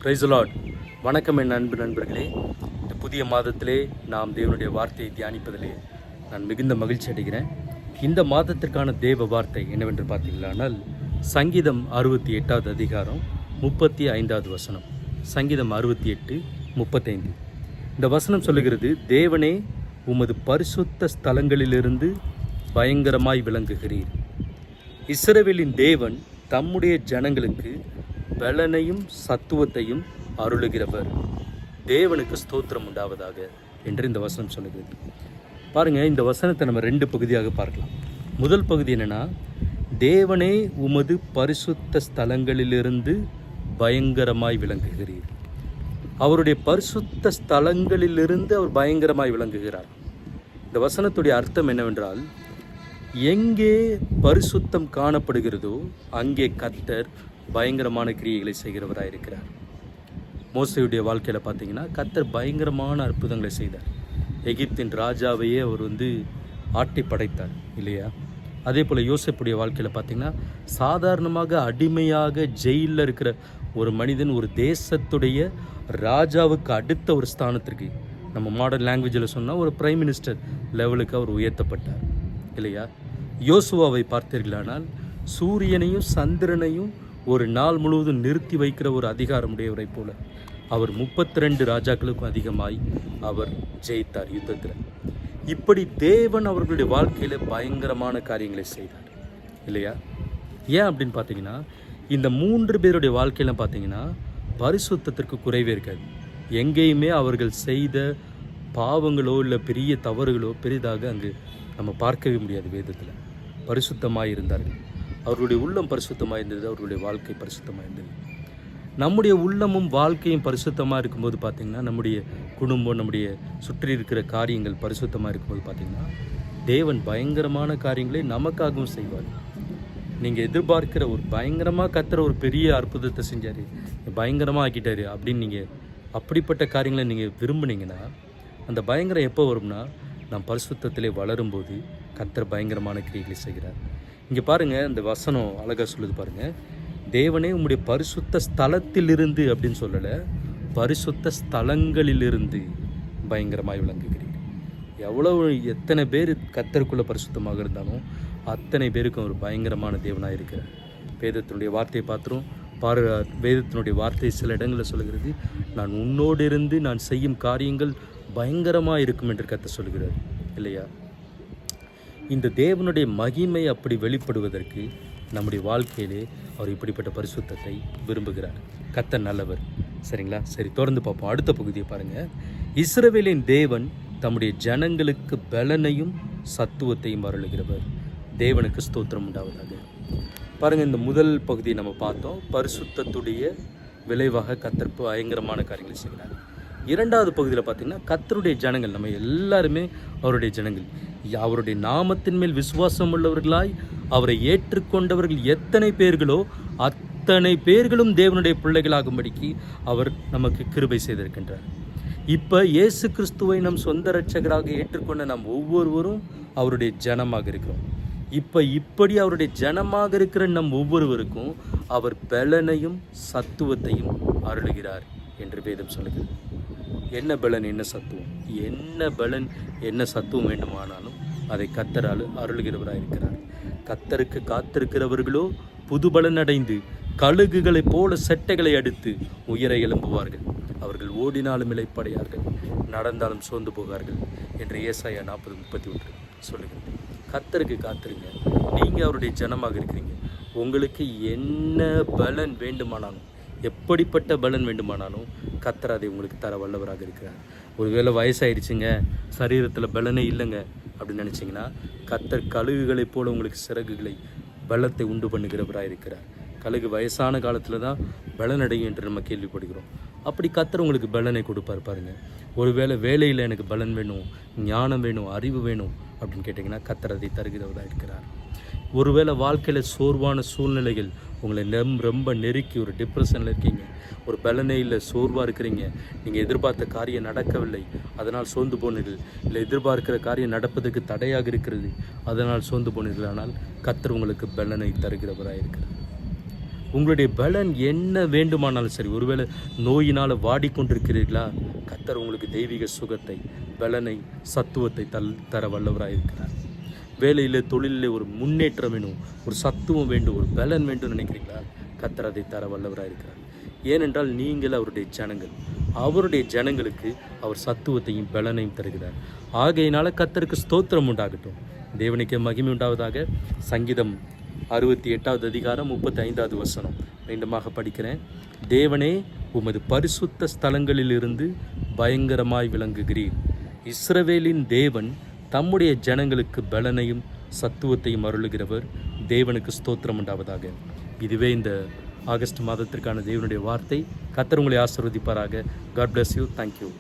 Praise the Lord. வணக்கம் என் அன்பு நண்பர்களே. இந்த புதிய மாதத்திலே நாம் தேவனுடைய வார்த்தையை தியானிப்பதிலே நான் மிகுந்த மகிழ்ச்சி அடைகிறேன். இந்த மாதத்திற்கான தேவ வார்த்தை என்னவென்று பார்த்தீங்களானால் சங்கீதம் 68வது அதிகாரம் 35வது வசனம். சங்கீதம் 68:35. இந்த வசனம் சொல்லுகிறது, தேவனே உமது பரிசுத்த ஸ்தலங்களிலிருந்து பயங்கரமாய் விளங்குகிறீர். இஸ்ரவேலின் தேவன் தம்முடைய ஜனங்களுக்கு பலனையும் சத்துவத்தையும் அருளுகிறவர். தேவனுக்கு ஸ்தோத்திரம் உண்டாவதாக என்று இந்த வசனம் சொல்லுகிறது. பாருங்கள், இந்த வசனத்தை நம்ம ரெண்டு பகுதியாக பார்க்கலாம். முதல் பகுதி என்னென்னா, தேவனே உமது பரிசுத்த ஸ்தலங்களிலிருந்து பயங்கரமாய் விளங்குகிறீர். அவருடைய பரிசுத்த ஸ்தலங்களிலிருந்து அவர் பயங்கரமாய் விளங்குகிறார். இந்த வசனத்துடைய அர்த்தம் என்னவென்றால், எங்கே பரிசுத்தம் காணப்படுகிறதோ அங்கே கர்த்தர் பயங்கரமான கிரியைகளை செய்கிறவராக இருக்கிறார். மோசேயுடைய வாழ்க்கையில் பார்த்தீங்கன்னா கர்த்தர் பயங்கரமான அற்புதங்களை செய்தார். எகிப்தின் ராஜாவையே அவர் ஆட்டி படைத்தார் இல்லையா? அதே போல் யோசேப்புடைய வாழ்க்கையில் பார்த்தீங்கன்னா சாதாரணமாக அடிமையாக ஜெயிலில் இருக்கிற ஒரு மனிதன் ஒரு தேசத்துடைய ராஜாவுக்கு அடுத்த ஒரு ஸ்தானத்திற்கு, நம்ம மாடர்ன் லாங்குவேஜில் சொன்னால் ஒரு பிரைம் மினிஸ்டர் லெவலுக்கு அவர் உயர்த்தப்பட்டார் இல்லையா? யோசுவாவை பார்த்தீர்களானால் சூரியனையும் சந்திரனையும் ஒரு நாள் முழுவதும் நிறுத்தி வைக்கிற ஒரு அதிகாரமுடையவரை போல அவர் 32 ராஜாக்களுக்கும் அதிகமாய் அவர் ஜெயித்தார் யுத்தத்தில். இப்படி தேவன் அவர்களுடைய வாழ்க்கையில் பயங்கரமான காரியங்களை செய்தார் இல்லையா? ஏன் அப்படின்னு பார்த்தீங்கன்னா, இந்த 3 பேருடைய வாழ்க்கையில் பார்த்தீங்கன்னா பரிசுத்தத்திற்கு குறைவே இருக்காது. எங்கேயுமே அவர்கள் செய்த பாவங்களோ இல்லை பெரிய தவறுகளோ பெரிதாக அங்கு நம்ம பார்க்கவே முடியாது. வேதத்தில் பரிசுத்தமாக இருந்தார்கள். அவர்களுடைய உள்ளம் பரிசுத்தமாக இருந்தது, அவர்களுடைய வாழ்க்கை பரிசுத்தமாக இருந்தது. நம்முடைய உள்ளமும் வாழ்க்கையும் பரிசுத்தமாக இருக்கும்போது பார்த்திங்கன்னா, நம்முடைய குடும்பம், நம்முடைய சுற்றி இருக்கிற காரியங்கள் பரிசுத்தமாக இருக்கும்போது பார்த்திங்கன்னா, தேவன் பயங்கரமான காரியங்களை நமக்காகவும் செய்வார். நீங்கள் எதிர்பார்க்கிற ஒரு பயங்கரமாக கத்துற ஒரு பெரிய அற்புதத்தை செஞ்சார், பயங்கரமாக ஆக்கிட்டார் அப்படின்னு நீங்கள் அப்படிப்பட்ட காரியங்களை நீங்கள் விரும்புனீங்கன்னா, அந்த பயங்கரம் எப்போ வரும்னா, நாம் பரிசுத்தத்திலே வளரும்போது கர்த்தர் பயங்கரமான கிரியைகளை செய்கிறார். இங்கே பாருங்கள், அந்த வசனம் அழகாக சொல்லுது பாருங்கள். தேவனே உம்முடைய பரிசுத்த ஸ்தலத்திலிருந்து அப்படின்னு சொல்லலை, பரிசுத்த ஸ்தலங்களிலிருந்து பயங்கரமாய் விளங்குகிறீர். எத்தனை பேர் கர்த்தருக்குள்ளே பரிசுத்தமாக இருந்தாலும் அத்தனை பேருக்கும் ஒரு பயங்கரமான தேவனாக இருக்கிறார். வேதத்தினுடைய வார்த்தையை பார்த்துரும் வேதத்தினுடைய வார்த்தை சில இடங்களில் சொல்லுகிறது, நான் உன்னோடு இருந்து நான் செய்யும் காரியங்கள் பயங்கரமாக இருக்கும் என்று கர்த்தர் சொல்கிறார் இல்லையா? இந்த தேவனுடைய மகிமை அப்படி வெளிப்படுவதற்கு நம்முடைய வாழ்க்கையிலே அவர் இப்படிப்பட்ட பரிசுத்தத்தை விரும்புகிறார். கர்த்தர் நல்லவர். சரிங்களா? சரி, தொடர்ந்து பார்ப்போம். அடுத்த பகுதியை பாருங்கள். இஸ்ரவேலின் தேவன் தம்முடைய ஜனங்களுக்கு பலனையும் சத்துவத்தையும் அருளுகிறவர். தேவனுக்கு ஸ்தோத்திரம் உண்டாவதாக. பாருங்கள், இந்த முதல் பகுதியை நம்ம பார்த்தோம். பரிசுத்தத்துடைய விளைவாக கர்த்தர் பயங்கரமான காரியங்களை செய்கிறார். இரண்டாவது பகுதியில் பார்த்திங்கன்னா, கர்த்தருடைய ஜனங்கள், நம்ம எல்லாருமே அவருடைய ஜனங்கள். அவருடைய நாமத்தின் மேல் விசுவாசம் உள்ளவர்களாய் அவரை ஏற்றுக்கொண்டவர்கள் எத்தனை பேர்களோ அத்தனை பேர்களும் தேவனுடைய பிள்ளைகளாகும்படிக்கு அவர் நமக்கு கிருபை செய்திருக்கின்றார். இப்போ இயேசு கிறிஸ்துவை நம் சொந்த இரட்சகராக ஏற்றுக்கொண்ட நாம் ஒவ்வொருவரும் அவருடைய ஜனமாக இருக்கிறோம். இப்படி அவருடைய ஜனமாக இருக்கிற நம் ஒவ்வொருவருக்கும் அவர் பலனையும் சத்துவத்தையும் அருளுகிறார் என்று வேதம் சொல்லுகிறது. என்ன பலன், என்ன சத்துவம், என்ன பலன் என்ன சத்துவம் வேண்டுமானாலும் அதை கர்த்தர் அருளுகிறவராக இருக்கிறார். கர்த்தருக்கு காத்திருக்கிறவர்களோ புது பலன் அடைந்து கழுகுகளைப் போல செட்டைகளை அடித்து உயர எழும்புவார்கள். அவர்கள் ஓடினாலும் இளைப்படையார்கள், நடந்தாலும் சோர்ந்து போகார்கள் என்று ஏசாயா 40:31 சொல்லுகிறது. கர்த்தருக்கு காத்திருங்க. நீங்கள் அவருடைய ஜனமாக இருக்கிறீங்க. உங்களுக்கு என்ன பலன் வேண்டுமானாலும், எப்படிப்பட்ட பலன் வேண்டுமானாலும் கர்த்தர் அதை உங்களுக்கு தர வல்லவராக இருக்கிறார். ஒருவேளை வயசாயிடுச்சுங்க, சரீரத்தில் பலனே இல்லைங்க அப்படின்னு நினச்சிங்கன்னா, கர்த்தர் கழுகுகளைப் போல உங்களுக்கு சிறகுகளை பலத்தை உண்டு பண்ணுகிறவராக இருக்கிறார். கழுகு வயசான காலத்தில் தான் பலன் அடையும் என்று நம்ம கேள்விப்படுகிறோம். அப்படி கர்த்தர் உங்களுக்கு பலனை கொடுப்பார் பாருங்கள். ஒருவேளை வேலையில் எனக்கு பலன் வேணும், ஞானம் வேணும், அறிவு வேணும் அப்படின்னு கேட்டிங்கன்னா கர்த்தர் அதை தருகிறவராக இருக்கிறார். ஒருவேளை வாழ்க்கையில் சோர்வான சூழ்நிலைகள் உங்களை ரொம்ப நெருக்கி ஒரு டிப்ரெஷனில் இருக்கீங்க, ஒரு பலனே இல்லை, சோர்வாக இருக்கிறீங்க, நீங்கள் எதிர்பார்த்த காரியம் நடக்கவில்லை அதனால் சோர்ந்து போனீர்கள், இல்லை எதிர்பார்க்கிற காரியம் நடப்பதற்கு தடையாக இருக்கிறது அதனால் சோர்ந்து போனீர்கள், ஆனால் கர்த்தர் உங்களுக்கு பலனை தருகிறவராக இருக்கிறார். உங்களுடைய பலன் என்ன வேண்டுமானாலும் சரி. ஒருவேளை நோயினால் வாடிக்கொண்டிருக்கிறீர்களா, கர்த்தர் உங்களுக்கு தெய்வீக சுகத்தை, பலனை, சத்துவத்தை தர வல்லவராக இருக்கிறார். வேலையில், தொழிலில் ஒரு முன்னேற்றம் வேணும், ஒரு சத்துவம் வேண்டும், ஒரு பலன் வேண்டும் நினைக்கிறீங்களா, கர்த்தர் அதை தர வல்லவராக இருக்கிறார். ஏனென்றால் நீங்கள் அவருடைய ஜனங்கள். அவருடைய ஜனங்களுக்கு அவர் சத்துவத்தையும் பலனையும் தருகிறார். ஆகையினால கர்த்தருக்கு ஸ்தோத்திரம் உண்டாகட்டும். தேவனுக்கு மகிமை உண்டாவதாக. சங்கீதம் 68வது அதிகாரம் 35வது வசனம் மீண்டுமாக படிக்கிறேன். தேவனே, உமது பரிசுத்த ஸ்தலங்களிலிருந்து பயங்கரமாய் விளங்குகிறீர். இஸ்ரவேலின் தேவன் தம்முடைய ஜனங்களுக்கு பலனையும் சத்துவத்தையும் அருளுகிறவர். தேவனுக்கு ஸ்தோத்திரம் உண்டாவதாக. இதுவே இந்த ஆகஸ்ட் மாதத்திற்கான தேவனுடைய வார்த்தை. கர்த்தர் உங்களை ஆசீர்வதிப்பாராக. God bless you. Thank you.